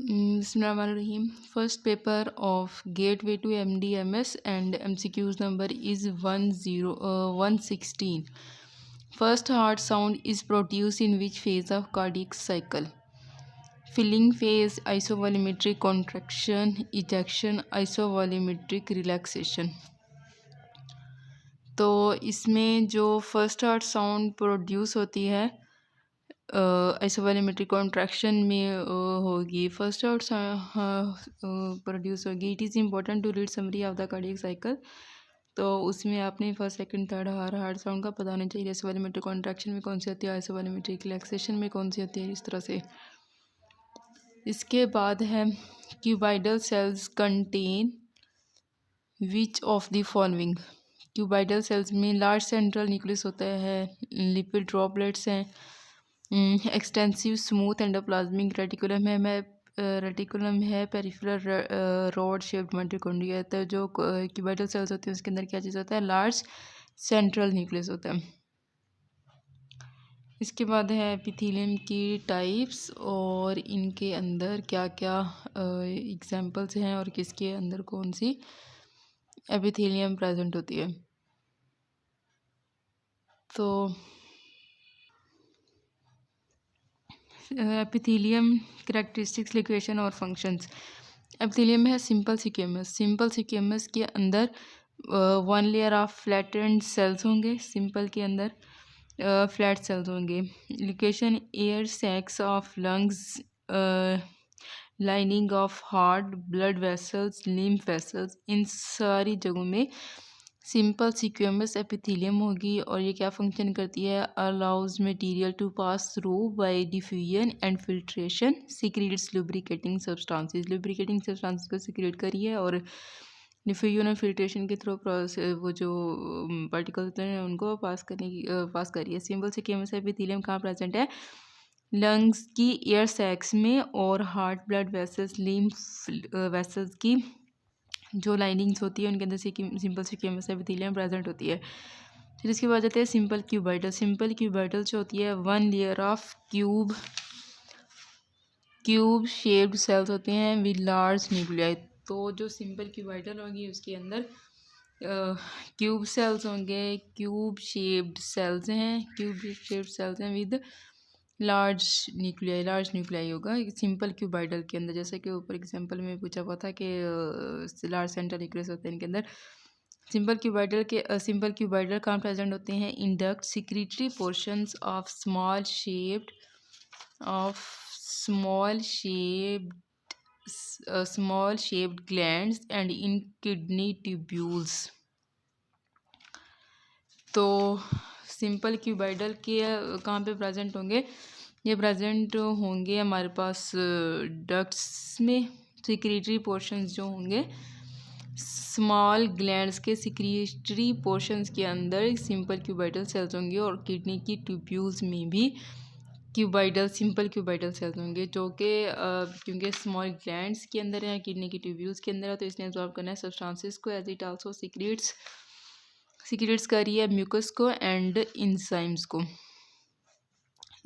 Bismillahirrahmanirrahim. First paper of Gateway to MDMS and MCQs number is 116. First heart sound is produced in which phase of cardiac cycle? Filling phase, isovolumetric contraction, ejection, isovolumetric relaxation. तो इसमें जो first heart sound produce होती है आइसोवोलेमेट्रिक contraction में होगी। First heart produce होगी। It is important to read summary of the cardiac cycle. तो उसमें आपने first second third heart sound का पता होना चाहिए। आइसोवोलेमेट्रिक कॉन्ट्रैक्शन में कौन सी होती है, आइसोवोलेमेट्रिक रिलैक्सेशन में कौन सी होती है, इस तरह से। इसके बाद है cuboidal cells contain which of the following. Cuboidal cells में लार्ज सेंट्रल न्यूक्लियस होता है, लिपिड ड्रॉपलेट्स हैं, एक्सटेंसिव स्मूथ एंडोप्लाज्मिक रेटिकुलम है, पेरिफेरल रॉड शेप्ड माइटोकॉन्ड्रिया। तो जो क्यूबाइडल सेल्स होते हैं उसके अंदर क्या चीज़ होता है, लार्ज सेंट्रल न्यूक्लियस होता है। इसके बाद है एपिथेलियम की टाइप्स और इनके अंदर क्या क्या एग्जांपल्स हैं और किसके अंदर कौन सी एपिथेलियम प्रेजेंट होती है। तो एपिथेलियम कैरेक्टरिस्टिक्स, लिक्वेशन और फंक्शंस। एपिथेलियम में है सिंपल सिक्वेमस। सिंपल सिक्वेमस के अंदर one layer of flattened cells होंगे। सिंपल के अंदर फ्लैट सेल्स होंगे। Location air sacs of lungs, lining of heart, blood vessels, lymph vessels, इन सारी जगहों में सिंपल सिक्वेमस एपिथेलियम होगी। और ये क्या फंक्शन करती है, allows material to pass through by diffusion and filtration, secretes lubricating substances. Lubricating substances को सीक्रेट करिए और डिफ्यूजन और फिल्ट्रेशन के थ्रू वो जो पार्टिकल्स होते हैं उनको पास करिए। सिंपल सिक्वेमस एपिथेलियम कहाँ प्रेजेंट है, लंग्स की एयर सैक्स में और heart, blood vessels, lymph vessels की जो लाइनिंग्स होती है उनके अंदर सिंपल सिक्वेमस एपिथेलियम प्रेजेंट होती है। फिर इसके बाद आते हैं सिंपल क्यूबाइडल। सिंपल क्यूबाइडल जो होती है one layer of cube shaped sales होते हैं विद लार्ज न्यूक्लियाई। तो जो सिंपल क्यूबाइडल होगी उसके अंदर क्यूब सेल्स होंगे, क्यूब शेप्ड सेल्स हैं विद लार्ज न्यूक्लियाई होगा सिंपल क्यूबाइडल के अंदर। जैसे कि ऊपर एग्जांपल में पूछा हुआ था कि लार्ज सेंट्रल न्यूक्लियस होते हैं इनके अंदर। सिंपल क्यूबाइडल कहाँ प्रेजेंट होते हैं, in duct, secretory portions of small shaped glands and in kidney tubules। तो सिंपल क्यूबाइडल के कहाँ पे प्रेजेंट होंगे, ये प्रेजेंट होंगे हमारे पास डक्ट्स में। सिक्रीटरी पोर्शंस जो होंगे स्मॉल ग्लैंड्स के सिक्रीटरी पोर्शंस के अंदर सिंपल क्यूबाइडल सेल्स होंगे और किडनी की ट्यूब्यूल्स में भी सिंपल क्यूबाइडल सेल्स होंगे जो कि क्योंकि स्मॉल ग्लैंड्स के अंदर है, किडनी की ट्यूब्यूल्स के अंदर है, तो इसने एब्जॉर्ब करना है सब्सटेंसेस को एज इट आल्सो सीक्रेट्स कर रही है म्यूकस को एंड इंजाइम्स को।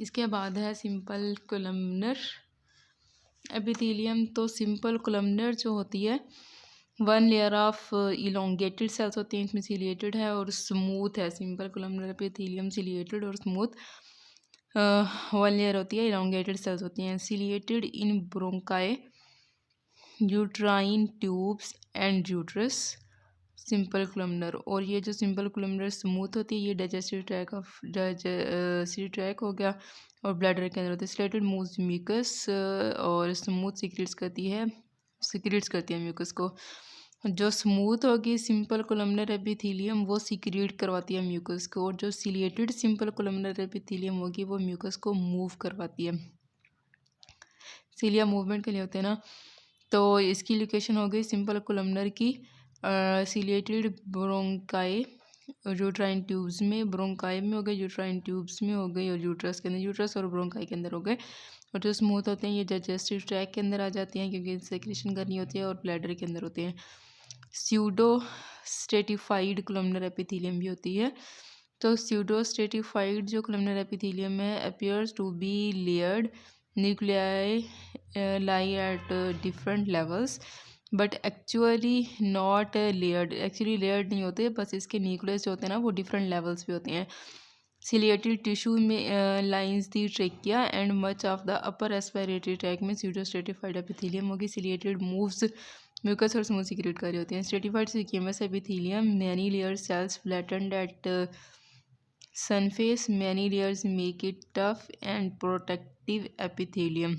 इसके बाद है सिंपल कोलमनर एपिथेलियम। तो सिंपल कोलमनर जो होती है one layer of elongated cells होती हैं, इसमें सिलिएटेड है और स्मूथ है। सिंपल कोलमनर एपिथेलियम सिलिएटेड और स्मूथ वन लेयर होती है, इलोंगेटेड सेल्स होती हैं। Ciliated in bronchi, uterine tubes and uterus, simple columnar. और ये जो सिंपल कोलमनर स्मूथ होती है ये डाइजेस्टिव ट्रैक हो गया और ब्लैडर के अंदर होती है। सिलेटेड मूव्स म्यूकस और स्मूथ सीक्रेट्स करती है म्यूकस को। जो स्मूथ होगी सिंपल कोलमनर एपिथेलियम वो सीक्रेट करवाती है म्यूकस को, और जो सिलिएटेड सिंपल कोलमनर एपिथेलियम होगी वो म्यूकस को मूव करवाती है। सिलिया मूवमेंट के लिए होते हैं ना। तो इसकी लोकेशन हो गई सिंपल कोलमनर की सिलिएटेड ब्रोंकाई, यूट्राइन ट्यूब्स में, ब्रोंकाई में हो गए, यूट्राइन ट्यूब्स में हो गई और यूट्रस के अंदर, यूट्रस और ब्रोंकाई के अंदर हो गए। और जो स्मूथ होते हैं ये डाइजेस्टिव ट्रैक के अंदर आ जाती हैं क्योंकि सेक्रेशन करनी होती है और ब्लैडर के अंदर होते हैं। स्यूडो स्ट्रेटिफाइड कोलमनर एपिथेलियम भी होती है। तो स्यूडो स्ट्रेटिफाइड जो कोलमनर एपिथेलियम है appears to be layered nuclei lie at different levels but actually not layered, actually layered नहीं होते, बस इसके न्यूक्लियस जो होते हैं ना वो डिफरेंट लेवल्स पे होते हैं। सिलिएटेड टिश्यू में lines the trachea and much of the upper respiratory tract में स्यूडोस्ट्रेटिफाइड एपिथेलियम होगी। सिलिएटेड मूव्स म्यूकस और स्मूथ सीक्रेट कर रही होती हैं। Stratified squamous epithelium many layer cells flattened at surface, many layers make it tough and protective epithelium.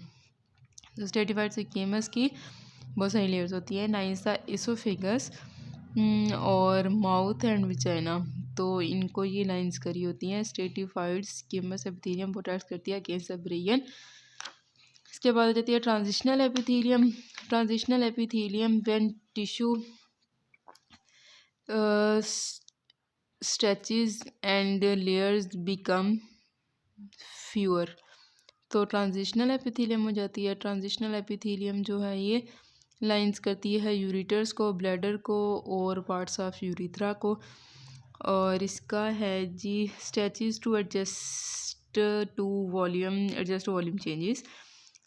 तो stratified squamous की बहुत सारी लेयर्स होती हैं। नाइस द इसोफेगस और माउथ एंड विजाइना, तो इनको ये लाइंस करी होती हैं। स्ट्रेटिफाइड स्क्वेमस एपिथेलियम प्रोटेक्ट करती है अगेंस्ट एब्रेशन। इसके बाद आ जाती है transitional epithelium. Transitional epithelium when tissue stretches and layers become fewer, तो ट्रांजिशनल एपिथेलियम हो जाती है। ट्रांजिशनल एपिथेलियम जो है ये लाइंस करती है यूरिटर्स को, ब्लैडर को और पार्ट्स ऑफ यूरिथ्रा को। और इसका है जी stretches to adjust to volume changes.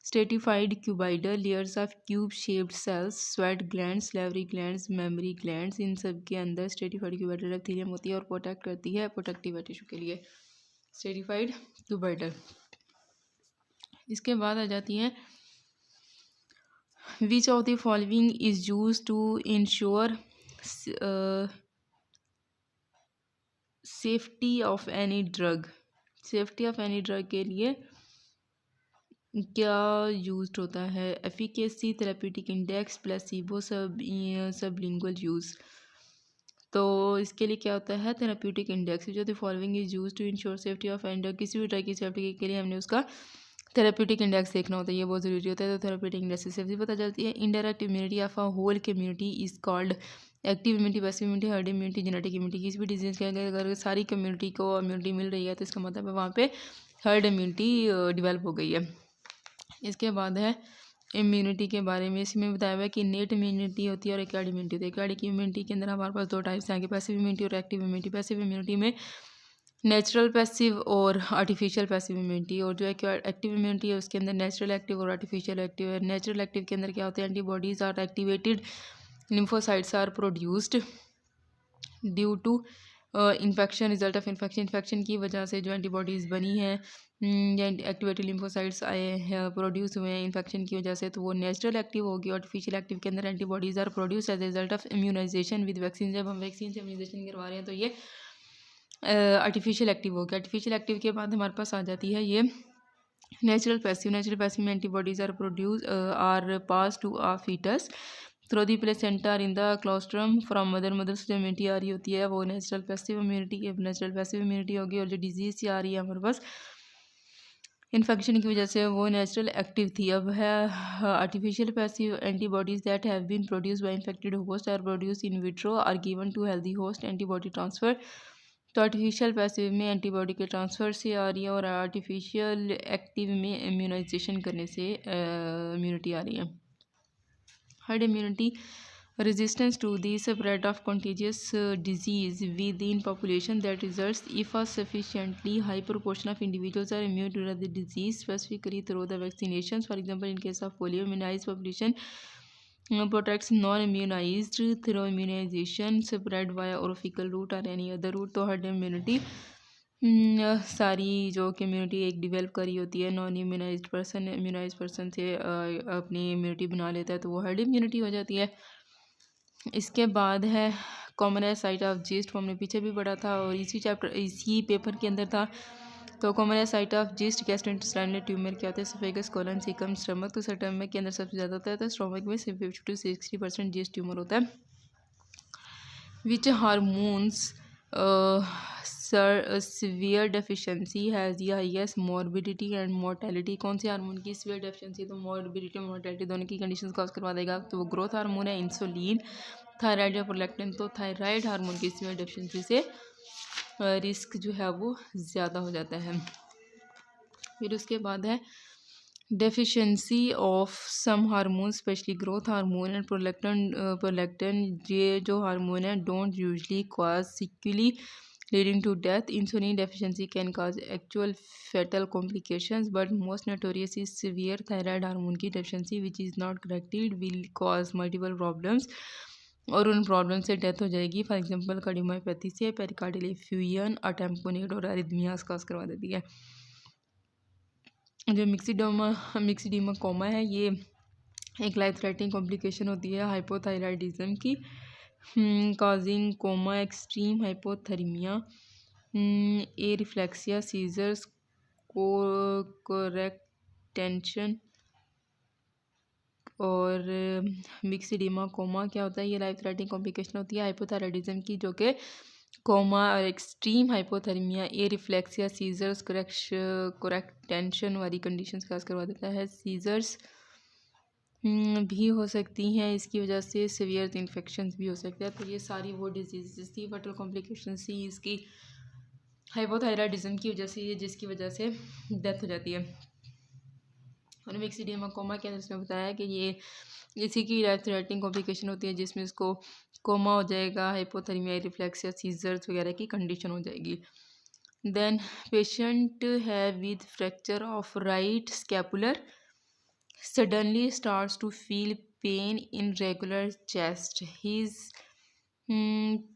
Stratified cuboidal layers of cube shaped cells, sweat glands, salary glands, memory glands, इन सब के अंदर स्ट्रेटिफाइड क्यूबाइडल एपिथेलियम होती है और प्रोटेक्ट करती है प्रोटेक्टिव टिश्यू के लिए स्ट्रेटिफाइड क्यूबाइडल। इसके बाद आ जाती हैं which of the following is use to ensure safety of any drug. Safety of any drug के लिए क्या यूज होता है? Efficacy, therapeutic index, placebo, sublingual use. तो इसके लिए क्या होता है? Therapeutic index. जो the following is use to ensure safety of any drug, किसी भी ड्रग की सेफ्टी के लिए हमने उसका थेराप्यूटिक इंडेक्स देखना होता है, ये बहुत ज़रूरी होता है। तो थेराप्यूटिक इंडेक्स से सेफ्टी पता चलती है। Indirect immunity of a whole community is called active immunity, passive immunity, herd immunity, genetic immunity. किसी भी डिजीज़ के अगर सारी कम्युनिटी को इम्यूनिटी मिल रही है तो इसका मतलब है वहाँ पे हर्ड इम्यूनिटी डिवेल्प हो गई है। इसके बाद है इम्यूनिटी के बारे में। इसमें बताया हुआ है कि इनेट इम्यूनिटी होती है और एक्वायर्ड इम्यूनिटी होती है। एक्वायर्ड इम्यूनिटी के अंदर हमारे पास दो टाइप्स हैं, पैसिव इम्यूनिटी और एक्टिव इम्यूनिटी। पैसिव इम्यूनिटी में नेचुरल पैसिव और आर्टिफिशियल पैसिव इम्यूनिटी, और जो एक्टिव इम्यूनिटी है उसके अंदर नेचुरल एक्टिव और आर्टिफिशियल एक्टिव है। नेचुरल एक्टिव के अंदर क्या होते हैं? Antibodies are activated, lymphocytes are produced due to infection, result of infection की वजह से जो एंटीबॉडीज़ बनी हैं या एक्टिवेटेड लिम्फोसाइट्स आए हैं प्रोड्यूस हुए हैं इन्फेक्शन की वजह से, तो वो नेचुरल एक्टिव होगी। आर्टिफिशियल एक्टिव के अंदर antibodies are produce as a result of immunisation with vaccine. जब हम वैक्सीन से इम्यूनाइजेशन करवा रहे हैं तो ये आर्टिफिशियल एक्टिव हो गया। आर्टिफिशियल एक्टिव के बाद हमारे पास आ जाती है ये नेचुरल पैसिव। नेचुरल पैसिव में antibodies are pass to a fetus through the placenta in the colostrum from mother से जो इम्यूनिटी आ रही होती है वो नेचुरल पैसिव इम्यूनिटी होगी। और जो डिजीज़ आ रही है हमारे पास इन्फेक्शन की वजह से वो नेचुरल एक्टिव थी। अब है artificial passive. Antibodies that have been produced by infected host are produced in vitro are given to healthy host. Antibody transfer, तो आर्टिफिशियल पैसिव में एंटीबॉडी के ट्रांसफ़र से आ रही है और आर्टिफिशियल एक्टिव में इम्यूनाइजेशन करने से इम्यूनिटी आ रही है। Herd immunity, resistance to the spread of contagious disease within population that results if a sufficiently high proportion of individuals are immune to the disease, specifically through the vaccinations. For example, in case of polio, immunized population protects non-immunized through immunization spread via orophycal route or any other route. तो herd immunity सारी जो community एक develop करी होती है, non immunised person immunised person से अपनी immunity बना लेता है तो वो हर्ड इम्यूनिटी हो जाती है। इसके बाद है कॉमन साइट ऑफ जिस्ट, हमने पीछे भी पढ़ा था और इसी पेपर के अंदर था। तो common site of gist gastrointestinal tumour क्या होता है? Oesophagus, colon, caecum, stomach. तो स्टमक के अंदर सबसे ज़्यादा होता है, तो स्टमक में 50 to 60% जिस्ट ट्यूमर होता है। विच hormones severe deficiency has the highest morbidity and mortality. कौन से हार्मोन की सीवियर डेफिशिएंसी तो मॉर्बिडिटी और मोर्टेलिटी दोनों की कंडीशन कॉज करवा देगा? तो वो ग्रोथ हार्मोन है, इंसुलिन, थायराइड या प्रोलैक्टिन। तो थायराइड हार्मोन की सीवियर डेफिशिएंसी से रिस्क जो है वो ज़्यादा हो जाता है। फिर उसके बाद है deficiency of some hormone specially growth hormone and prolactin. ये जो हार्मोन है don't usually cause sequelae leading to death. Insulin deficiency can cause actual fatal complications, but most notorious is severe thyroid hormone की deficiency, which is not corrected, will cause multiple problems. और उन problem से death हो जाएगी. For example cardiomyopathy से, pericardial effusion, अटेम्पोनेट और अरिथमियास cause करवा देती है. जो मिक्सिडीमा कोमा है, ये एक लाइफ थ्रेटनिंग कॉम्प्लिकेशन होती है हाइपोथायराइडिज्म की, causing coma, extreme hypothermia, areflexia, seizures, correct tension. और मिक्सिडीमा कोमा क्या होता है? ये लाइफ थ्रेटनिंग कॉम्प्लिकेशन होती है हाइपोथायराइडिज्म की, जो कि कोमा और extreme hypothermia, areflexia, seizures, correct tension वाली कंडीशंस काज करवा देता है. सीजर्स भी हो सकती हैं इसकी वजह से, सीवियर इन्फेक्शंस भी हो सकते हैं. तो ये सारी वो डिजीज़ थी, फटल कॉम्प्लिकेशन थी इसकी हाइपोथायराइडिज्म की वजह से, जिसकी वजह से डेथ हो जाती है. और मिक्सिडीमा कोमा के अंदर इसमें बताया कि ये इसी की लाइफ थ्रेटनिंग कॉम्प्लिकेशन होती है, जिसमें इसको कोमा हो जाएगा, हाइपोथर्मिया, रिफ्लेक्स या सीजर्स वगैरह की कंडीशन हो जाएगी. देन पेशेंट है with fracture of right scapular suddenly starts to feel pain in regular chest. His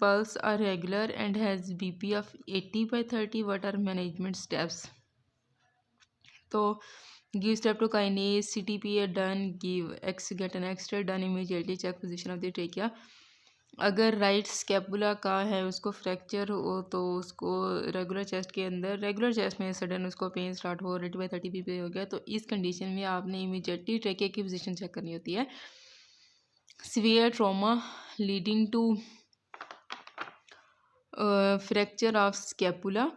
pulse are regular and has BP of 80/30. What are management steps? तो give streptokinase, CTPA done, get an X-ray done immediately, check position of the trachea. अगर right scapula का है उसको fracture हो तो उसको regular chest के अंदर, रेगुलर चेस्ट में सडन उसको पेन स्टार्ट हो, 80/30 BP हो गया, तो इस कंडीशन में आपने इमीडिएटली ट्रेकिया की पोजीशन चेक करनी होती है. Severe trauma leading to fracture of scapula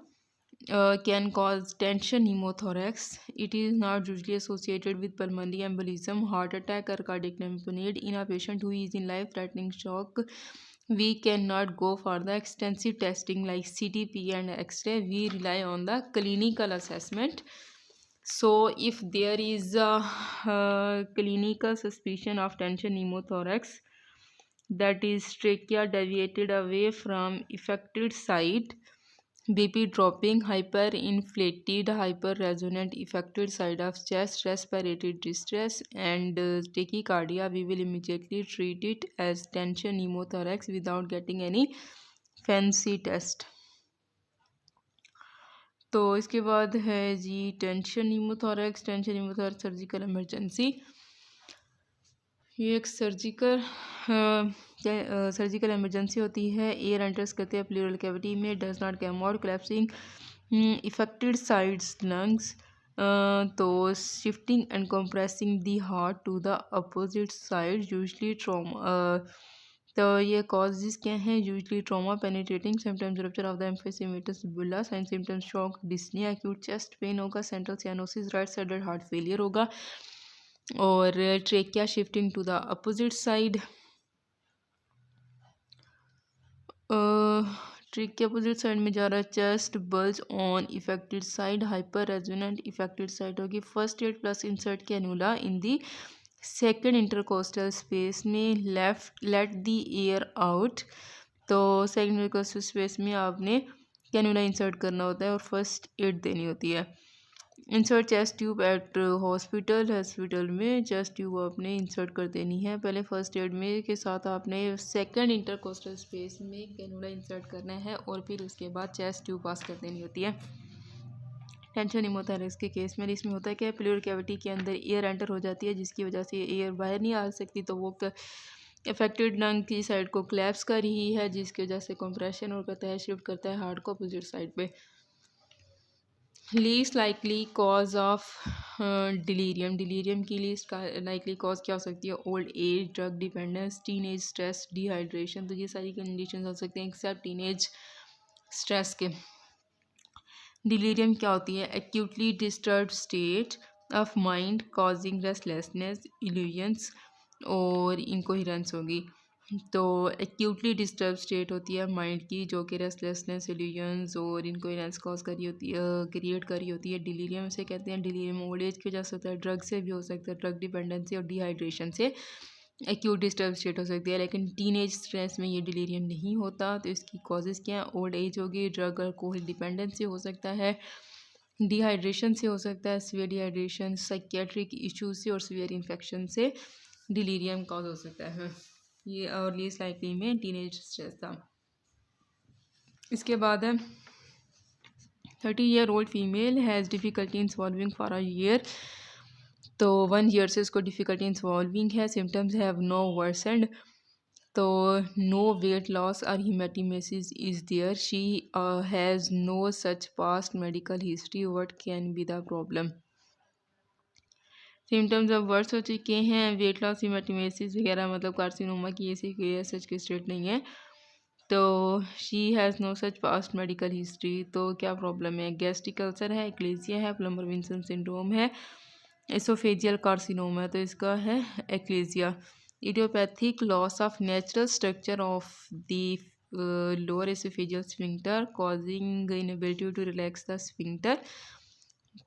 can cause tension pneumothorax. It is not usually associated with pulmonary embolism, heart attack or cardiac tamponade. In a patient who is in life-threatening shock, we cannot go for the extensive testing like CTP and X-ray. We rely on the clinical assessment. So if there is a clinical suspicion of tension pneumothorax, that is trachea deviated away from affected site, BP dropping, hyperinflated, hyperresonant affected side of chest, respiratory distress and tachycardia, we will immediately treat it as tension pneumothorax without getting any fancy test. तो इसके बाद है जी tension pneumothorax. Tension pneumothorax surgical emergency. ये एक surgical emergency होती है. Air enters करते हैं प्लूरल कैविटी में, does not come out, collapsing affected sides lungs. तो shifting and compressing the heart to the opposite side, usually trauma. तो ये कॉजेज क्या हैं? Usually trauma, penetrating, sometimes rupture of the emphysematous bulla, sign symptoms shock, dyspnoea, acute chest pain होगा, central cyanosis, right sided heart failure होगा, और trachea shifting to the opposite side. Trachea opposite side में जा रहा है. Chest bulge on affected side, hyper resonant affected side होगी. First aid plus insert cannula in the second intercostal space में, left let the air out. तो second intercostal space में आपने cannula insert करना होता है और फर्स्ट एड देनी होती है. Insert chest tube at hospital में चेस्ट ट्यूब आपने इंसर्ट कर देनी है. पहले फर्स्ट एड में के साथ आपने सेकंड इंटरकोस्टल स्पेस में कैनुला इंसर्ट करना है और फिर उसके बाद चेस्ट ट्यूब पास कर देनी होती है. टेंशन न्यूमोथोरैक्स के केस में इसमें होता है कि प्लूरल कैविटी के अंदर एयर एंटर हो जाती है, जिसकी वजह से एयर बाहर नहीं आ सकती, तो वो इफेक्टेड लंग की साइड को क्लैप्स कर रही है, जिसकी वजह से कंप्रेशन और करता है, शिफ्ट करता है हार्ट को अपोजिट साइड पे. Least likely cause of delirium. Delirium की लीस्ट लाइकली कॉज क्या हो सकती है? Old age, drug dependence, teenage stress, dehydration. तो ये सारी कंडीशन हो सकती हैं एक्सेप्ट टीनेज स्ट्रेस के. डिलीरियम क्या होती है? Actually disturb state of mind causing restlessness, illusions और इनकोहेरेंस होगी. तो एक्यूटली डिस्टर्ब स्टेट होती है माइंड की, जो कि रेस्टलेसनेस, इल्यूजन्स और इनकोहेरेंस कॉज करी होती है, क्रिएट करी होती है. डिलीरियम से कहते हैं. डिलीरियम ओल्ड एज की वजह से होता है, ड्रग से भी हो सकता है, ड्रग डिपेंडेंसी और डिहाइड्रेशन से एक्यूट डिस्टर्ब स्टेट हो सकती है, लेकिन टीनेज स्ट्रेस में ये डिलीरियम नहीं होता। तो इसकी कॉजेज़ क्या हैं? ओल्ड एज होगी, ड्रग अल्कोहल डिपेंडेंस से हो सकता है, डिहाइड्रेशन से हो सकता है, सीवियर डिहाइड्रेशन, साइकियाट्रिक इश्यूज से और सीवियर इन्फेक्शन से डिलीरियम कॉज हो सकता है। ये अर्ली लाइकली में टीनेज स्ट्रेस था। इसके बाद है 30-year-old female has difficulty in swallowing for a year. तो 1 ईयर से उसको डिफ़िकल्टी इन स्वॉल्विंग है, सिम्टम्स हैव नो वर्सेंड। तो नो वेट लॉस और haematemesis is there, she has no such past medical history, what can be the problem. Symptoms अब worse हो चुके हैं, वेट लॉस, हीमेटोमेसिस वगैरह, मतलब कार्सिनोमा की ऐसी कोई सच की स्टेट नहीं है। तो she has no such past medical history. तो क्या प्रॉब्लम है? गैस्ट्रिक अल्सर है, एक्लेजिया है, प्लम्बर विंसन सिंड्रोम है, एसोफेजियल कार्सिनोमा है। तो इसका है achalasia. Idiopathic loss of natural structure of the lower oesophageal sphincter causing inability to relax the sphincter.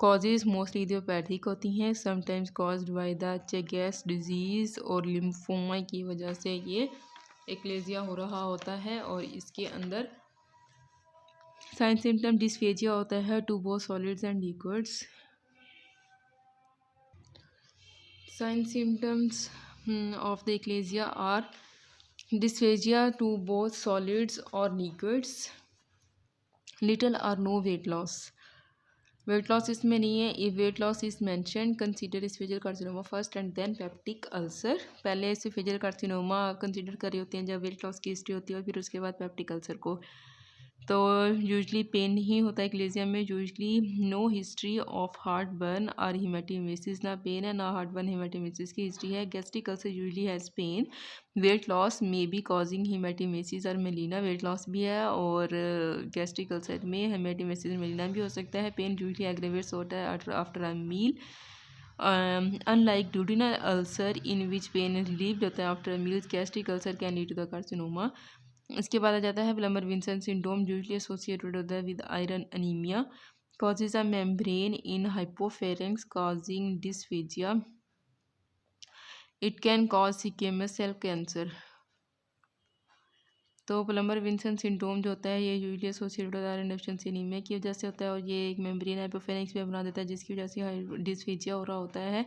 Causes mostly idiopathic होती हैं, sometimes caused by the Chagas disease और lymphoma की वजह से ये एक्लेजिया हो रहा होता है। और इसके अंदर साइन सिम्टम डिस्फेजिया होता है to both solids and liquids. Sign symptoms of the achalasia are dysphagia to both solids और लिक्विड्स, लिटिल और no weight loss. Weight loss इसमें नहीं है। If weight loss is mentioned consider oesophageal carcinoma first and then peptic ulcer. पहले oesophageal carcinoma consider कर रही होती हैं जब वेट लॉस की हिस्ट्री होती है, और फिर उसके बाद पेप्टिक अल्सर को। तो यूजली पेन नहीं होता है एक्लेजिया में, usually no history of heartburn और हीमेटोमेसिस, ना पेन है ना हार्ट बर्न हीमेटोमेसिस की हिस्ट्री है। Gastric ulcer usually has pain, weight loss may be causing haematemesis और मेलिना। वेट लॉस भी है और गैस्ट्रिक अल्सर में हीमेटोमेसिस मेलिना भी हो सकता है। पेन यूजली एग्रेवेट्स होता है after a meal, unlike duodenal ulcer in which pain relieved होता है after meals, gastric ulcer can lead to the carcinoma. इसके बाद आ जाता है Plummer Vinson syndrome, usually associated होता है with iron anaemia, causes a membrane in hypopharynx causing dysphagia, it can cause squamous cell cancer. तो प्लमर विंसन सिंड्रोम जो होता है ये यूजली एसोसिएटेड होता है आयरन डेफिशिएंसी एनीमिया की वजह से होता है, और ये एक मेम्ब्रेन हाइपोफेरेंक्स में बना देता है जिसकी वजह से डिस्फेजिया हो रहा होता है,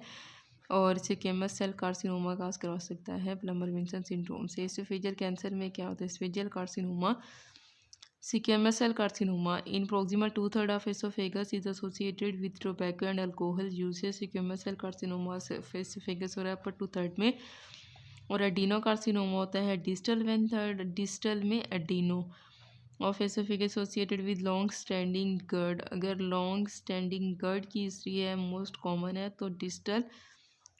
और सिकेमस सेल कार्सिनोमा काज करवा सकता है प्लमर विंसन सिंड्रोम से। एसोफेजियल कैंसर में क्या होता है? Oesophageal carcinoma, squamous cell carcinoma in proximal two-thirds of esophagus is associated with tobacco and alcohol uses। squamous cell carcinoma esophagus हो रहा है पर टू-थर्ड में। और एडिनो कार्सिनोमा होता है डिस्टल 1/3, डिस्टल में adeno of oesophagus associated with long standing GERD. अगर लॉन्ग स्टैंडिंग गर्ड की हिस्ट्री है, मोस्ट कॉमन है, तो डिस्टल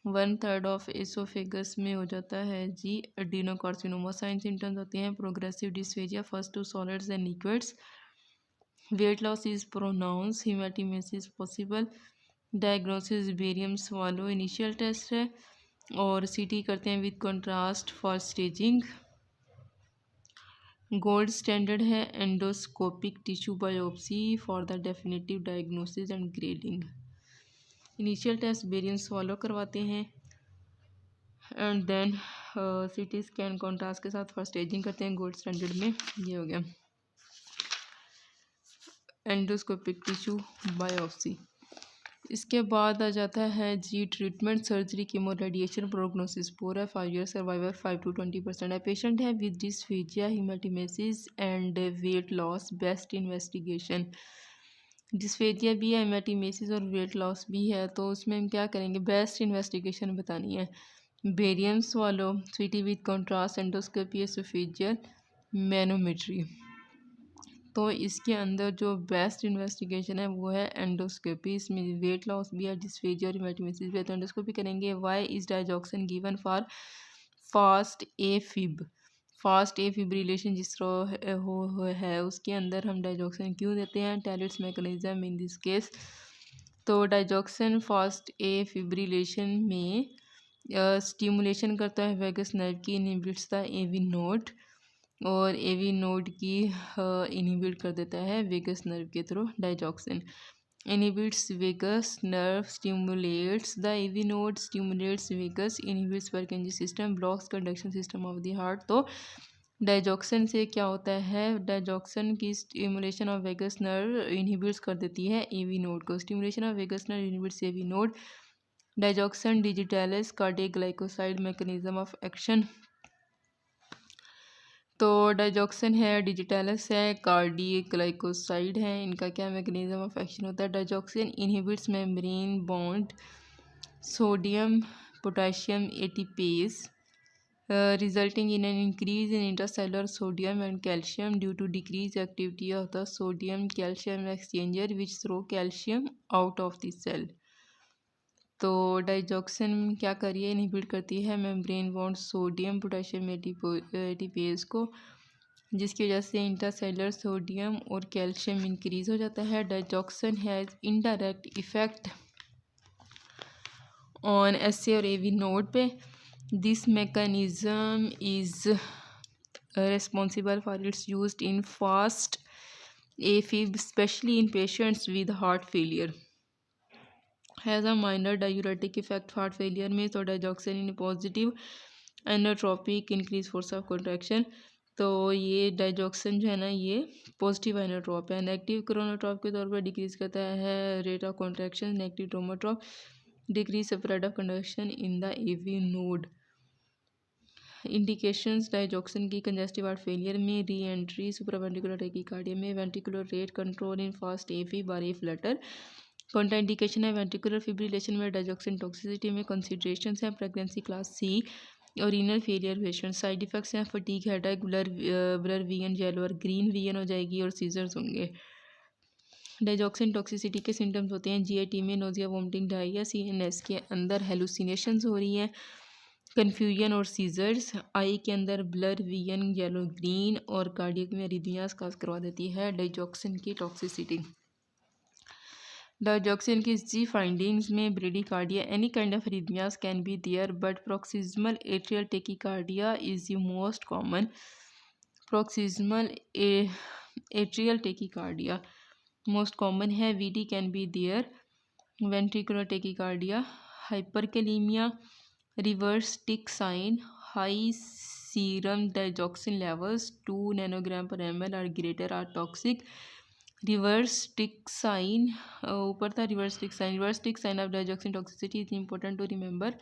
1/3 ऑफ एसोफेगस में हो जाता है जी एडिनोकार्सिनोमा। साइन सिम्टम्स होते हैं progressive dysphagia, first to solids and liquids, weight loss is pronounce, haematemesis possible, diagnosis barium swallow. Initial test है और सीटी करते हैं with contrast for staging. Gold standard है endoscopic tissue biopsy for the definitive diagnosis and grading. Initial test barium swallow करवाते हैं and then CT scan contrast के साथ first staging करते हैं गोल्ड स्टैंडर्ड में। ये हो गया एंडोस्कोपिक टिश्यू बायोप्सी। इसके बाद आ जाता है जी treatment, surgery, chemo, radiation, prognosis पूरा है। 5 ईयर सर्वाइवल 5 to 20% है। पेशेंट है with dysphagia, haematemesis and weight loss, best investigation. Dysphagia भी है, हीमेटोमेसिस और वेट लॉस भी है, तो उसमें हम क्या करेंगे? बेस्ट इन्वेस्टिगेशन बतानी है। बेरियम स्वालो, सीटी with contrast, endoscopy, oesophageal manometry. तो इसके अंदर जो बेस्ट इन्वेस्टिगेशन है वो है एंडोस्कोपी। इसमें वेट लॉस भी है, डिस्फेजिया और हीमेटोमेसिस भी है, तो एंडोस्कोपी करेंगे। Why is digoxin given for fast A fib? Fast A fibrillation जिस तरह है उसके अंदर हम डायजॉक्सिन क्यों देते हैं? टेलिट्स मैकेनिज्म इन दिस केस। तो डायजॉक्सिन फास्ट ए फिब्रिलेशन में स्टिमुलेशन करता है वेगस नर्व की, इनहिबिट्स द एवी नोड, और एवी नोड की इनहिबिट कर देता है वेगस नर्व के through डायजॉक्सिन। inhibits vagus nerve, stimulates the AV node, stimulates vagus, inhibits Purkinje system, blocks conduction system of the heart. तो डाइजॉक्सन से क्या होता है, डाइजॉक्सन की stimulation of vagus nerve inhibits कर देती है एवी नोड को, stimulation of vagus nerve inhibits AV node, digoxin digitalis cardiac glycoside mechanism of action. तो डाइजॉक्सन है, डिजिटैलिस है, कार्डियक ग्लाइकोसाइड है, इनका क्या मैकेनिज्म ऑफ एक्शन होता है। Digoxin inhibits membrane bound sodium potassium ATPase resulting in an increase in intracellular sodium and calcium due to decreased activity of the sodium calcium exchanger which throw calcium out of the cell। तो digoxin क्या करी है, inhibit करती है membrane bound sodium potassium ATPase को, जिसकी वजह से इंट्रासेलुलर सोडियम और कैल्शियम इंक्रीज हो जाता है। Digoxin has indirect effect on SA और एवी नोड पे। This mechanism is responsible for its use in fast AFib, especially in patients with heart failure. Has a minor diuretic effect heart failure में, तो digoxin in positive inotropic increase force of contraction. तो ये digoxin जो है ना, ये positive एनोट्रोप है। Negative क्रोनोट्रोप के तौर पर डिक्रीज करता है rate of contraction, negative dromotrope decrease spread of conduction in the AV node. Indications digoxin की कंजेस्टिव हार्ट फेलियर में, री एंट्री सुप्रावेंट्रिकुलर टैकीकार्डिया में, ventricular rate control in fast afib और ए फ्लटर। कॉन्ट्राइंडिकेशन है ventricular fibrillation में, digoxin toxicity में। Considerations हैं pregnancy class C और renal failure patient. Side effects हैं fatigue, headache, blur vision, yellow और green vision हो जाएगी और सीजर्स होंगे। डाइजॉक्सिन टॉक्सिसिटी के सिम्टम्स होते हैं जीआईटी में नोजिया, वोमिटिंग, डायरिया, सीएनएस के अंदर हेलुसिनेशंस हो रही हैं, कन्फ्यूजन और सीजर्स, आई के अंदर ब्लर विजन, येलो ग्रीन और कार्डियक में अरिथमियास काज करवा देती है डाइजॉक्सिन की टॉक्सिसिटी। डाइजॉक्सिन की जी फाइंडिंग्स में bradycardia, any kind of arrhythmias can be there but paroxysmal atrial tachycardia is the most common. Paroxysmal atrial tachycardia most common है। VD can be there, ventricular tachycardia, hyperkalaemia, reverse tick sign, high serum digoxin levels 2 nanogram per ml और greater are toxic. Reverse tick sign ऊपर था, reverse tick sign of digoxin toxicity is important to remember.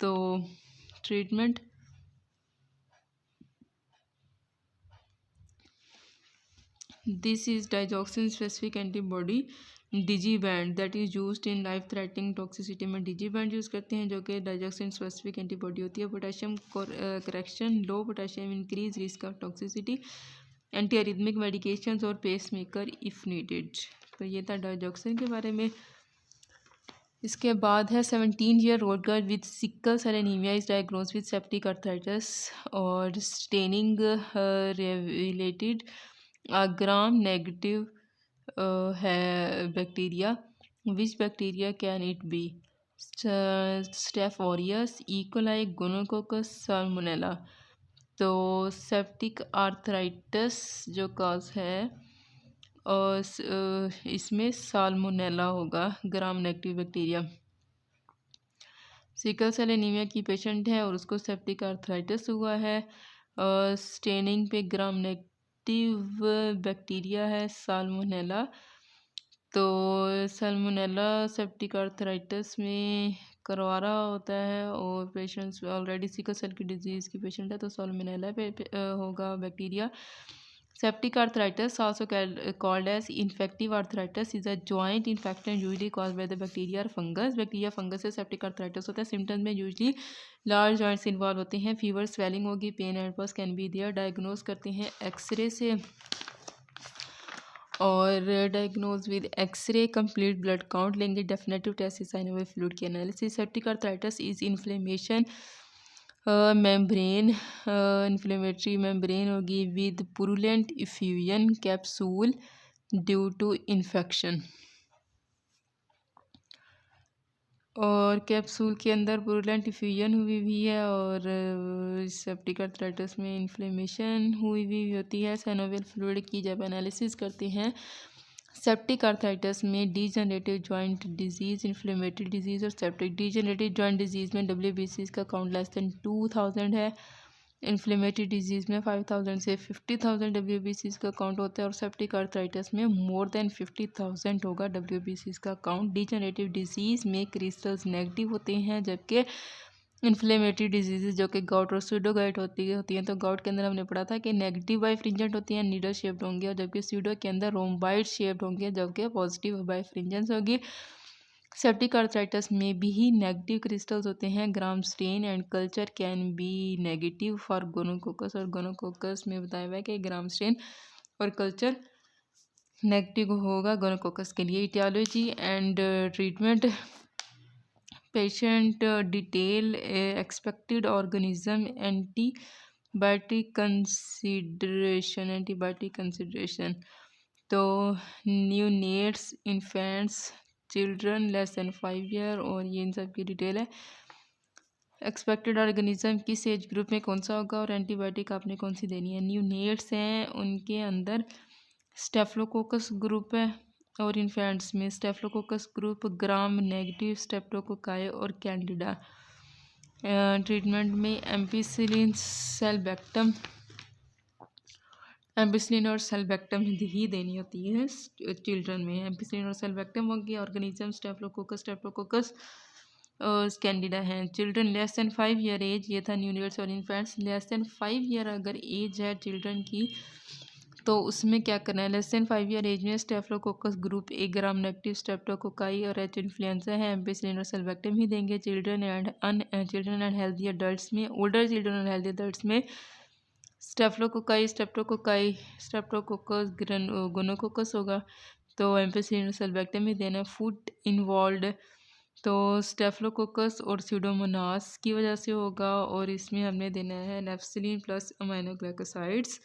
तो treatment, this is digoxin specific antibody Digibind that is used in life threatening toxicity में Digibind use करते हैं जो कि digoxin specific antibody होती है। Potassium correction, low potassium increase risk of toxicity, anti arrhythmic medications और pace maker if needed. तो ये था डाइजॉक्सिन के बारे में। इसके बाद है 17 year old girl with sickle cell anaemia is diagnose with septic arthritis और स्टेनिंग रिलेटेड ग्राम नेगेटिव है bacteria. Which bacteria can it be? Staph aureus, E coli, gonococcus, salmonella. तो सेप्टिक आर्थराइटिस जो काज है और इसमें साल्मोनेला होगा, gram negative bacteria. Sickle cell anaemia की patient है और उसको सेप्टिक आर्थराइटिस हुआ है और स्टेनिंग पे ग्राम नेगेटिव बैक्टीरिया है साल्मोनेला। तो साल्मोनेला सेप्टिक आर्थराइटिस में करवा रहा होता है और पेशेंट्स ऑलरेडी सिकल सेल की डिजीज़ की पेशेंट है तो साल्मोनेला पे होगा bacteria. Septic arthritis also called as infective arthritis is a joint infection usually caused by the bacteria or fungus। Bacteria fungus से सेप्टिक आर्थराइटिस होता है। सिम्टम्स में यूजली लार्ज जॉइंट्स इन्वॉल्व होते हैं, फीवर, स्वेलिंग होगी, pain and pus can be there. Diagnose करते हैं xray से और diagnose with xray, complete blood count लेंगे, डेफिनेटिव टेस्ट साइनोवे फ्लूइड की analysis. Septic arthritis is inflammation membrane, inflammatory membrane होगी with purulent effusion capsule due to infection. और capsule के अंदर पुरुलेंट इफ्यूजन हुई भी है और सेप्टिक आर्थराइटिस में इन्फ्लेमेशन हुई भी होती है। साइनोवियल फ्लूइड की जब एनालिसिस करते हैं सेप्टिक आर्थराइटिस में degenerative joint disease, inflammatory disease और सेप्टिक। डीजनरेटिव जॉइंट डिजीज़ में WBCs का काउंट लेस दैन 2000 है। इन्फ्लेमेटरी डिजीज़ में 5000 से 50,000 WBCs का काउंट होता है और सेप्टिक आर्थराइटिस में मोर देन 50,000 होगा WBCs का काउंट। डीजनरेटिव डिजीज़ में क्रिस्टल्स नेगेटिव होते हैं, जबकि इन्फ्लेमेटरी डिजीज़ जो कि गाउट और स्यूडोगाइट होती हैं। तो गाउट के अंदर हमने पढ़ा था कि नेगेटिव बाइफ्रिंजेंट होती हैं, नीडल शेप्ड होंगे, और जबकि स्यूडो के अंदर रोम्बाइड शेप्ड होंगे, जबकि पॉजिटिव बाइफ्रिंजेंस होगी। सेप्टिक आर्थराइटिस में भी नेगेटिव क्रिस्टल्स होते हैं। Gram stain and culture can be negative for gonococcus, और गोनोकोकस में बताया हुआ है कि ग्राम स्टेन और कल्चर नेगेटिव होगा गोनोकोकस के लिए। Aetiology and treatment. Patient detail expected organism, antibiotic consideration. तो neonates, infants, children less than 5 year, और ये इन सब की डिटेल है। एक्सपेक्टेड ऑर्गेनिज्म किस एज ग्रुप में कौन सा होगा, और एंटीबायोटिक आपने कौन सी देनी है। न्यूनेट्स हैं, उनके अंदर स्टेफलोकोकस ग्रुप है, और इन्फेंट्स में स्टेफलोकोकस ग्रुप, ग्राम नेगेटिव, स्टेप्टोकोकाई और कैंडिडा। ट्रीटमेंट में एम्पिसिलिन, सेल्बेक्टम, एम्पिसिलिन और सेल्बेक्टम ही देनी होती है चिल्ड्रन में। एम्पिसिलिन और सेल्बेक्टम होगी। ऑर्गेनिज्म स्टेफलोकोकस और कैंडिडा हैं। Children less than 5 year age, ये था न्यूनेट्स और इन्फेंट्स। लेस दैन 5 ईयर अगर एज है चिल्ड्रन की, तो उसमें क्या करना है। लेस दैन 5 ईयर एज में स्टेफलोकोकस ग्रुप, 1 ग्राम नेगेटिव, स्ट्रेप्टोकोकाई और एच इन्फ्लुएंजा है, एम्पिसिलिन और सेल्बेक्टम ही देंगे। चिल्ड्रन एंड हेल्दी अडल्ट्स में, ओल्डर चिल्ड्रन और हेल्दी अडल्ट्स में स्टेफलोकोकाई, स्ट्रेप्टोकोकस, गोनोकोकस होगा, तो एम्पिसिलिन और सेल्बेक्टम ही देना है। फूड इन्वॉल्व, तो स्टेफलोकोकस और स्यूडोमोनास की वजह से होगा, और इसमें हमने देना है nafcillin plus aminoglycosides.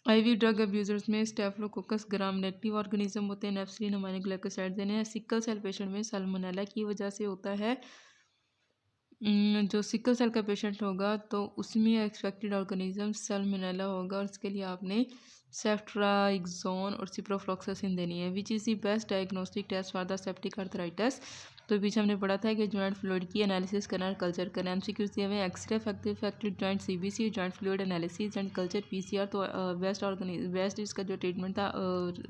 IV drug abusers में स्टेफलोकोकस ग्राम नेगेटिव ऑर्गेनिज्म होते हैं, नेफ्सिलिन अमाइनोग्लाइकोसाइड देने हैं। सिकल सेल पेशेंट में साल्मोनेला की वजह से होता है। जो सिकल सेल का पेशेंट होगा तो उसमें एक्सपेक्टेड ऑर्गेनिज्म साल्मोनेला होगा, और इसके लिए आपने सेफ्ट्राइक्सोन और सिप्रोफ्लॉक्सासिन देनी है। Which is the best diagnostic test for the septic arthritis. तो बीच हमने पढ़ा था कि जॉइंट फ्लूइड की एनालिसिस करना और कल्चर करना। MCQs दिए हुए xray affected joint CBC, joint fluid analysis and culture PCR। तो बेस्ट इसका जो ट्रीटमेंट था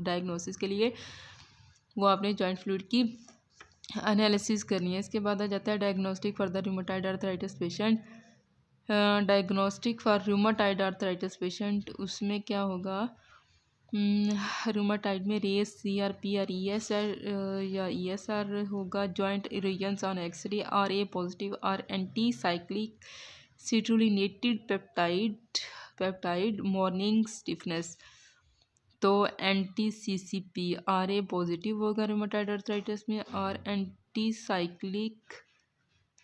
डायग्नोसिस के लिए, वो आपने जॉइंट फ्लूइड की एनालिसिस करनी है। इसके बाद आ जाता है diagnostic for the rheumatoid arthritis patient. Diagnostic for rheumatoid arthritis patient, उसमें क्या होगा। रूमेटॉइड में रेस CRP और ESR या ESR होगा। Joint erosions on xray RA positive और anti cyclic citrullinated peptide morning stiffness, तो NTCCP RA पॉजिटिव होगा रूमेटॉइड आर्थराइटिस में, और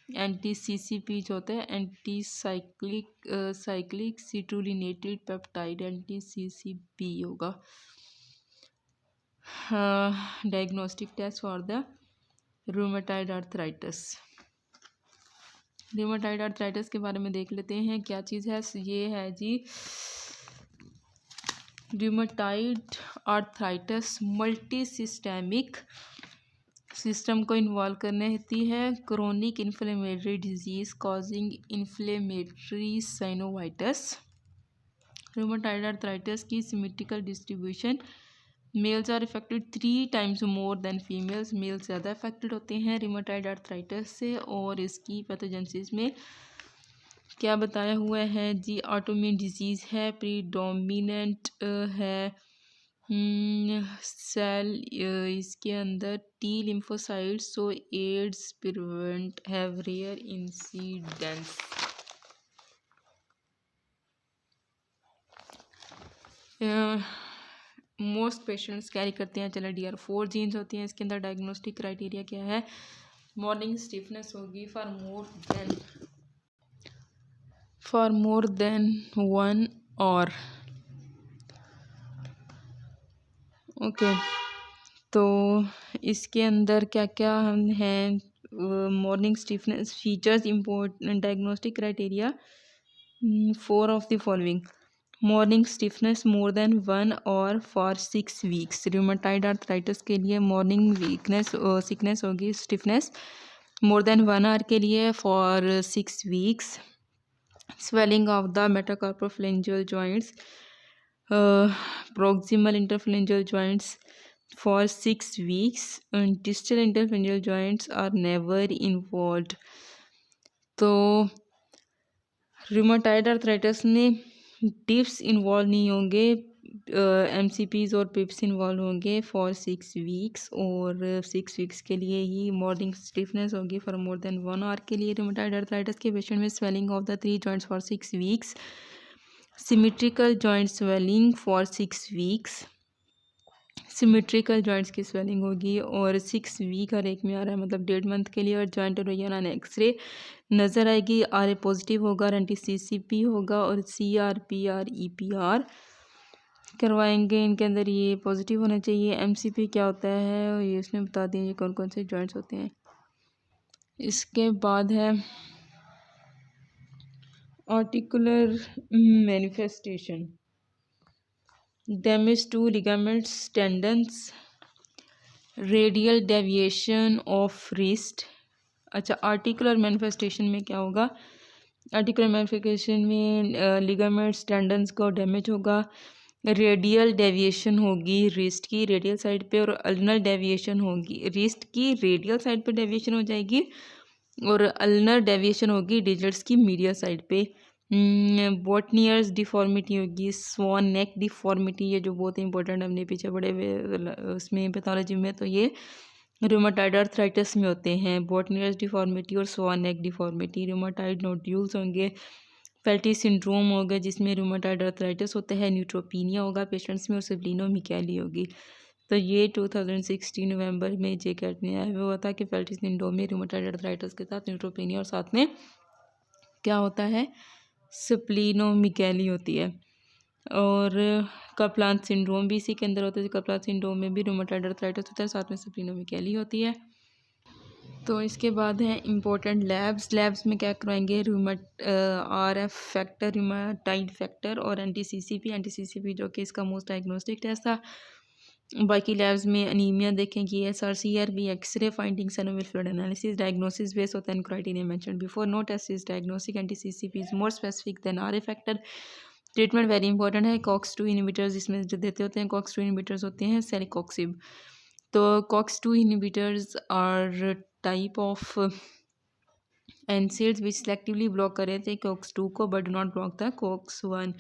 NTCCP जो होता है साइक्लिक सिट्रुलिनेटेड पेप्टाइड NTCCP होगा। Diagnostic test for the rheumatoid arthritis. Rheumatoid arthritis के बारे में देख लेते हैं क्या चीज़ है। ये है जी rheumatoid arthritis multi systemic system को इन्वॉल्व करने होती है। Chronic inflammatory disease causing inflammatory synovitis. Rheumatoid arthritis की symmetrical distribution, males are affected 3 times more than females. Males ज़्यादा अफेक्टेड होते हैं रूमेटॉइड आर्थराइटिस से। और इसकी पैथोजेनेसिस में क्या बताया हुआ है जी, ऑटोइम्यून डिजीज़ है, प्रीडोमिनेंट है सेल इसके अंदर T lymphocytes, so AIDS prevent have rare incidence। Most patients carry करते हैं चलो DR4 जीन्स होती हैं। इसके अंदर डायग्नोस्टिक क्राइटेरिया क्या है। मॉर्निंग स्टिफनेस होगी फॉर मोर देन 1 और ओके। तो इसके अंदर क्या क्या हम हैं। Morning stiffness features important diagnostic criteria 4 of the following. Morning stiffness more than 1 hour for 6 weeks. Rheumatoid arthritis के लिए मॉर्निंग वीकनेस सिकनेस होगी, स्टिफनेस मोर देन 1 आवर के लिए for 6 weeks. Swelling of the metacarpophalangeal joints, proximal interphalangeal joints for 6 weeks, and distal interphalangeal joints are never involved। तो rheumatoid arthritis में dips involve नहीं होंगे, एमसीपीज और पिप्स इन्वॉल्व होंगे for 6 weeks, और 6 वीक्स के लिए ही मॉर्निंग स्टिफनेस होगी फॉर मोर देन 1 आवर के लिए। रूमेटाइड आर्थराइटिस के पेशेंट में swelling of the 3 joints for 6 weeks, symmetrical joint swelling for 6 weeks, symmetrical joints की स्वेलिंग होगी और 6 वीक हर एक में आ रहा है, मतलब 1.5 मंथ के लिए। और जॉइंट रोजाना एक्सरे नज़र आएगी, आर ए पॉजिटिव होगा और एंटी-सीसीपी होगा, और CRP और EPR करवाएंगे। इनके अंदर ये पॉजिटिव होना चाहिए। MCP क्या होता है और ये उसने बता दिया, ये कौन कौन से जॉइंट्स होते हैं। इसके बाद है articular manifestation, damage to ligaments, tendons, radial deviation of wrist. अच्छा, आर्टिकुलर मैनिफेस्टेशन में क्या होगा? आर्टिकुलर मैनिफेस्टेशन में लिगामेंट्स, टेंडन्स को डैमेज होगा, रेडियल डेविएशन होगी रिस्ट की रेडियल साइड पे, और अल्नर डेविएशन होगी रिस्ट की रेडियल साइड पे डेविएशन हो जाएगी, और अल्नर डेविएशन होगी डिजिट्स की मीडियल साइड पे। बोटनियर्स डिफॉर्मिटी होगी, स्वान नेक डिफॉर्मिटी, ये जो बहुत इंपॉर्टेंट हमने पीछे बड़े उसमें पैथोलॉजी में, तो ये रूमेटाइड आर्थराइटिस में होते हैं, बोटनियर्स डिफॉर्मिटी और स्वान नेक डिफॉर्मिटी। रूमेटाइड नोड्यूल्स होंगे, फेल्टी सिंड्रोम होगा जिसमें रूमेटाइड आर्थराइटिस होता है, न्यूट्रोपीनिया होगा पेशेंट्स में, और स्प्लीनोमेगाली होगी। तो ये 2016 नवंबर में JCAT ने आया हुआ था कि फेल्टी सिंड्रोम में रूमेटाइड आर्थराइटिस के साथ न्यूट्रोपीनिया और साथ में क्या होता है, स्प्लीनोमेगाली होती है। और कपलान सिंड्रोम भी इसी के अंदर होता है। कपलान सिंड्रोम में भी रूमेटाइड आर्थराइटिस होता है, साथ में स्प्लीनोमेगाली होती है। तो इसके बाद है इम्पोर्टेंट लैब्स में क्या करवाएंगे, RF फैक्टर, रूमेटाइड फैक्टर और एंटी-सीसीपी जो कि इसका मोस्ट डायग्नोस्टिक टेस्ट था। बाकी लैब्स में अनीमिया देखेंगे, SRCRB, एक्सरे फाइंडिंग्स, एनोमल फ्लूइड एनालिसिस, डायग्नोसिस बेस्ड होता है criteria mention before, no test is diagnostic, anti-CCP is more specific than RF factor. Treatment very important है। COX-2 इनहिबिटर्स इसमें जो देते होते हैं, COX-2 इनहिबिटर्स होते हैं सेलिकॉक्सिब। तो COX-2 inhibitors are type of NSAIDs which selectively block कर रहे थे COX-2 को but do not block the COX-1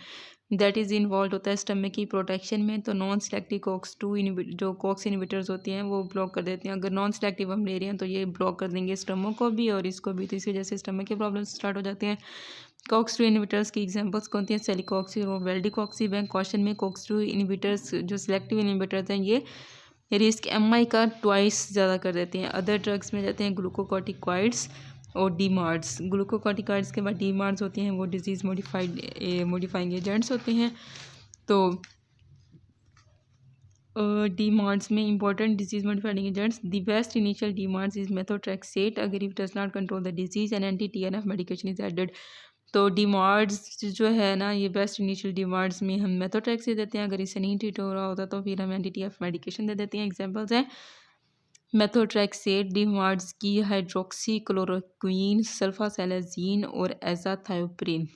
that is involve होता है स्टमक की प्रोटेक्शन में। तो नॉन सेलेक्टिव COX-2 जो COX इनहिबिटर्स होती हैं वो ब्लॉक कर देते हैं। अगर नॉन सेलेक्टिव हम ले रहे हैं तो ये ब्लॉक कर देंगे स्टमक को भी और इसको भी, तो इसकी वजह से स्टमक के प्रॉब्लम स्टार्ट हो जाते हैं। COX-2 इनहिबिटर्स की एग्जांपल्स कौन सी हैं, सेलिकॉक्सिब और वेल्डिकॉक्सिब हैं। क्वेश्चन में COX-2 इनहिबिटर्स जो सिलेक्टिव इनहिबिटर्स हैं ये रिस्क MI का ट्वाइस ज़्यादा कर देते हैं। अदर ड्रग्स में जाते हैं ग्लूकोकॉर्टिकॉइड्स और डीमार्ड्स। ग्लूकोकॉर्टिकॉइड्स के बाद डीमार्ड्स होते हैं, वो डिजीज़ मॉडिफाइंग एजेंट्स होते हैं। तो डीमार्ड्स में important disease modifying agents, the best initial DMARDs is methotrexate अगर if does not control the disease and anti-TNF medication is added. तो डीमार्ड्स जो है ना, ये बेस्ट इनिशियल डीमार्ड्स में हम मेथोट्रेक्सेट देते हैं, अगर इससे नहीं ट्रीट हो रहा होता तो फिर हम एंटी-TNF मेडिकेशन दे देते हैं। एग्जाम्पल्स हैं मेथोट्रेक्सेट, डीमार्ड्स की हाइड्रोक्सी क्लोरोक्वीन, सल्फासेलाजीन और एजाथायोप्रिन।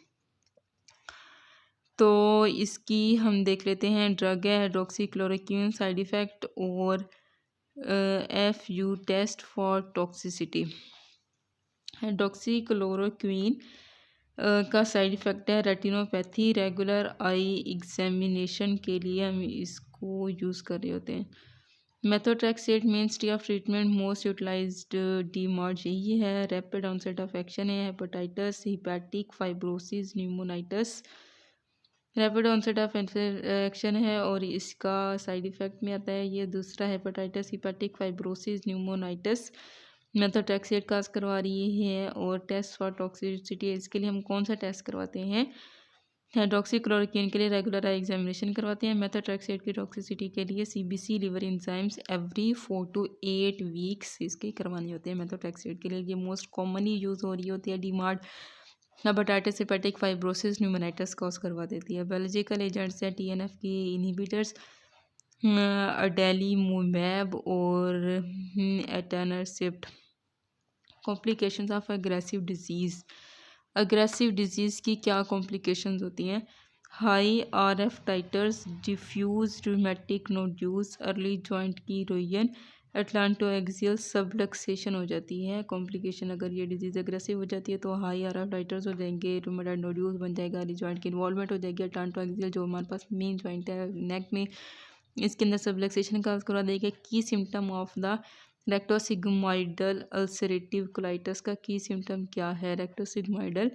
तो इसकी हम देख लेते हैं। ड्रग है हाइड्रोक्सी क्लोरोक्वीन, साइड इफ़ेक्ट और FU test for toxicity. Hydroxychloroquine का साइड इफ़ेक्ट है रेटिनोपैथी। रेगुलर आई एग्जामिनेशन के लिए हम इसको यूज़ कर रहे होते हैं। Methotrexate mainstay of treatment most utilised DMARD यही है। रैपिड ऑनसेट ऑफ एक्शन है hepatitis, hepatic fibrosis, pneumonitis. Rapid onset of action है और इसका साइड इफ़ेक्ट में आता है ये दूसरा hepatitis, hepatic fibrosis, pneumonitis. Methotrexate काज करवा रही है और टेस्ट फॉर टॉक्सिसिटी, इसके लिए हम कौन सा टेस्ट करवाते हैं, हाइड्रोक्सीक्लोरोक्वीन के लिए रेगुलर आई एग्जामिनेशन करवाते हैं। मेथोट्रेक्सेट की टॉक्सिसिटी के लिए CBC liver enzymes every 4 to 8 weeks इसके करवाने होते हैं। मेथोट्रेक्सेट के लिए ये मोस्ट कॉमनली यूज़ हो रही होती है DMARD. Hepatitis hepatic fibrosis pneumonitis cause करवा देती है। बायोलॉजिकल एजेंट्स हैं टीएनएफ के इनहिबिटर्स, अडेलीमूमैब और etanercept. Complications of aggressive disease की क्या कॉम्प्लिकेशंस होती हैं? High RF titres, diffuse rheumatic nodules, early joint की रोयन, एटलांटोएक्सियल सबलक्सेशन हो जाती है। कॉम्प्लिकेशन अगर ये डिजीज़ एग्रेसिव हो जाती है तो हाई आरएफ टाइटर्स हो जाएंगे, रूमेटॉइड नोड्यूल्स बन जाएगा, अर्ली जॉइंट की इन्वॉल्वमेंट हो जाएगी, एटलांटोएक्सियल जो हमारे पास मेन जॉइंट है नेक में, इसके अंदर सबलक्सेशन का करवा देगा। की symptom of the rectosigmoidal ulcerative colitis का की सिम्टम क्या है? Rectosigmoidal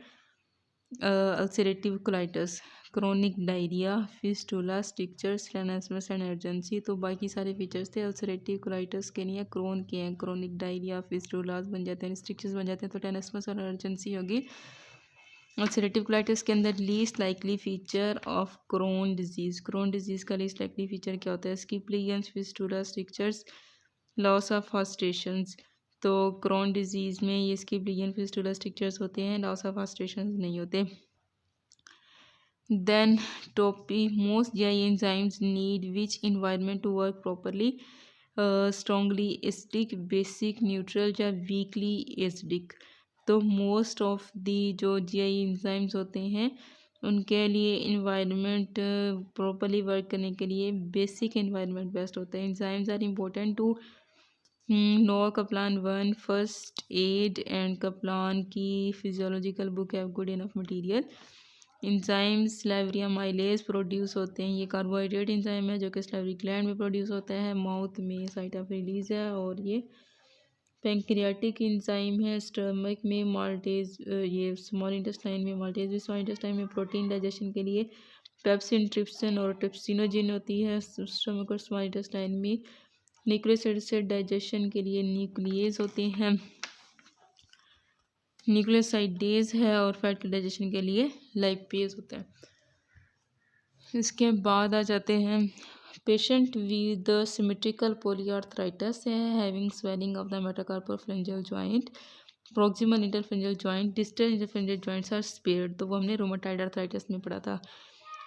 ulcerative colitis, chronic diarrhoea, fistula, strictures, tenesmus and urgency. तो बाकी सारे फीचर्स थे अल्सरेटिव कोलाइटिस के नहीं है, क्रोन के हैं। क्रोनिक डायरिया, फिस्टुलास बन जाते हैं, स्टिक्चर्स बन जाते हैं, तो टेनेस्मस और अर्जेंसी होगी। अल्सरेटिव कोलाइटिस के अंदर least likely feature of crown disease का लीस्ट लाइकली फीचर क्या होता है? स्किपलियंस, फिस्टुला, स्टिक्चर्स, लॉस ऑफ फास्ट्रेशंस। तो क्रोन डिजीज़ में ये स्किपलियन, फिस्टुला, स्टिक्चर्स होते हैं, लॉस ऑफ फास्ट्रेशंस नहीं होते। देन टोपी most GI enzymes need which environment to work properly? Strongly acidic, basic, neutral या वीकली एसिडिक। तो मोस्ट ऑफ दी जो GI enzymes होते हैं उनके लिए इन्वायरमेंट प्रॉपरली वर्क करने के लिए बेसिक इन्वायरमेंट बेस्ट होता है। enzymes are important to know Kaplan 1 first aid and Kaplan की physiological book have good enough material. Enzymes salivary amylase produce होते हैं, ये कार्बोहाइड्रेट इंजाइम है जो कि स्लेवरी ग्लैंड में प्रोड्यूस होता है, माउथ में साइट ऑफ रिलीज है। और ये पेंक्रियाटिक इंजाइम है, स्टमक में माल्टेज, ये स्मॉल इंटेस्टाइन में माल्टेज, स्मॉल इंटेस्टाइन में प्रोटीन डाइजेशन के लिए पेप्सिन, ट्रिप्सिन और ट्रिप्सिनोजिन होती है। स्टमक और स्मॉल इंटेस्टाइन में न्यूक्लिक एसिड डाइजेशन के लिए न्यूक्लियस होते हैं, न्यूक्लियोसाइडेज है, और फैट के डाइजेशन के लिए लाइपेज होता है। इसके बाद आ जाते हैं पेशेंट विद सिमेट्रिकल पोलीआर्थराइटिस है, having swelling of the metacarpophalangeal joint, proximal interphalangeal joint, distal interphalangeal joints are spared. तो वो हमने रोमेटॉइड आर्थराइटिस में पढ़ा था।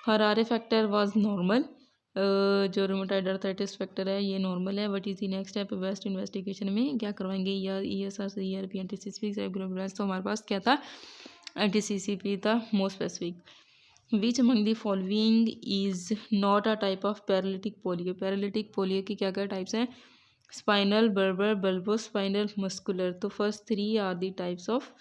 हरारे फैक्टर वाज नॉर्मल, जो रोमेटॉइड आर्थराइटिस फैक्टर है ये नॉर्मल है। बट इसी नेक्स्ट स्टेप वेस्ट इन्वेस्टिगेशन में क्या करवाएंगे? ESR ERP एंटीसीसीपी। तो हमारे पास क्या था? एंटीसीसीपी था most specific. Which among the following is not a type of paralytic polio? Paralytic polio की क्या क्या टाइप्स हैं? Spinal, bulbar, bulbo spinal, muscular. तो first 3 are the types of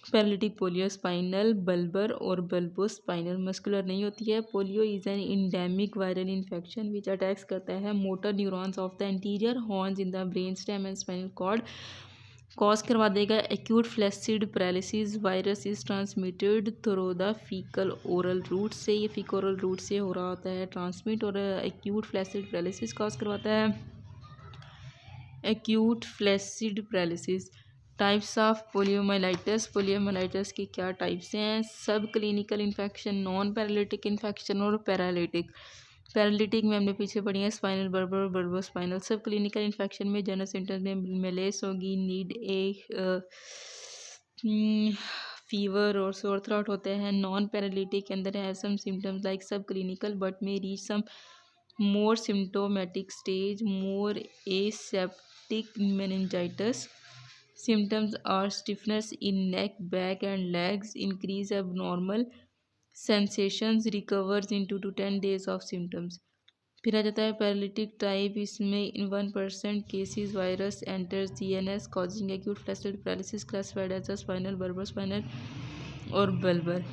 paralytic polio, spinal, bulbar और bulbo spinal. Muscular नहीं होती है। Polio is an endemic viral infection which attacks करता है motor neurons of the anterior horns in the brain stem and spinal cord, cause करवा देगा acute flaccid paralysis. Virus is transmitted through the faecal oral route से, ये faecal oral route से हो रहा होता है ट्रांसमिट, और एक्यूट फ्लैसिड पैरालिसिस कॉज करवाता है, acute flaccid paralysis. Types of poliomyelitis, poliomyelitis की क्या टाइप्स हैं? सब clinical infection, non paralytic infection और पैरालिटिक। पैरालिटिक में हमने पीछे पढ़ी है स्पाइनल, बर्बर, बर्बो स्पाइनल। सब क्लिनिकल इन्फेक्शन में जनरल सिम्टम्स में मेलेस होगी, नीड ए फीवर और सोर थ्रोट होते हैं। नॉन पैरालिटिक के अंदर है some symptoms like subclinical but में reach some more symptomatic stage, more aseptic meningitis. Symptoms are stiffness in neck, back and legs, increase abnormal sensations, recovers in 2 to 10 days of symptoms. फिर आ जाता है paralytic type, इसमें in 1% cases virus enters CNS causing acute flaccid paralysis, classified as spinal, bulbar spinal और bulbar.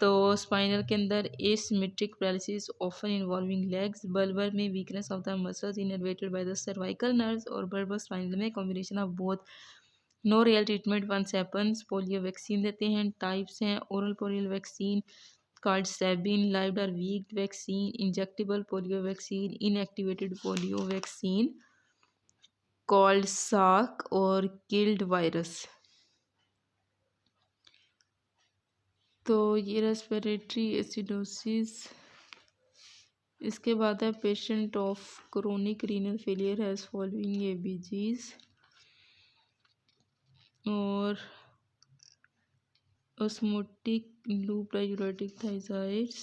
तो spinal के अंदर asymmetric paralysis often involving legs, bulbar में weakness of the muscles innervated by the cervical nerves, और bulbar spinal में combination of both. No real treatment once happens. Polio vaccine देते हैं, types हैं oral polio vaccine, called Sabin, live और weak vaccine, injectable polio vaccine, inactivated polio vaccine, called साक और killed virus. तो ये रेस्पिरेटरी एसिडोसिस। इसके बाद है patient of chronic renal failure has following ABGs, और osmotic loop diuretic thiazides